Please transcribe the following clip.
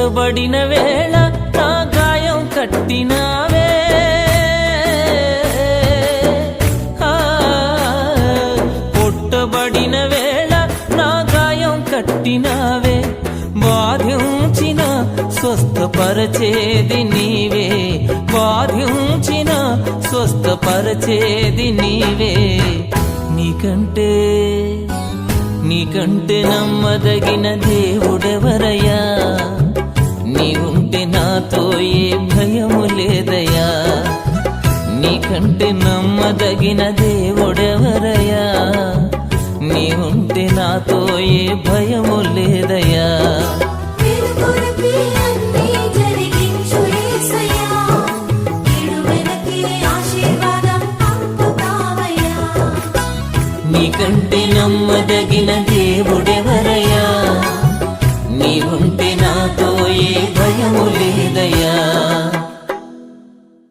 పుట్టబడిన వేళ నా గాయం కట్టినావే, పుట్టబడిన వేళ నా గాయం కట్టినావే, బాధించిన స్వస్థపరచేది నీవే, బాధించిన స్వస్థపరచేది నీవే. నీకంటే నమ్మదగిన దేవుడెవరయ్యా, నీవుంటే నాతో ఏ భయము లేదయ్యా. నీకంటే నమ్మదగిన దేవుడెవరయ్యా, నీవుంటే నాతో ఏ భయము లేదయ్యా. నీకంటే నమ్మదగిన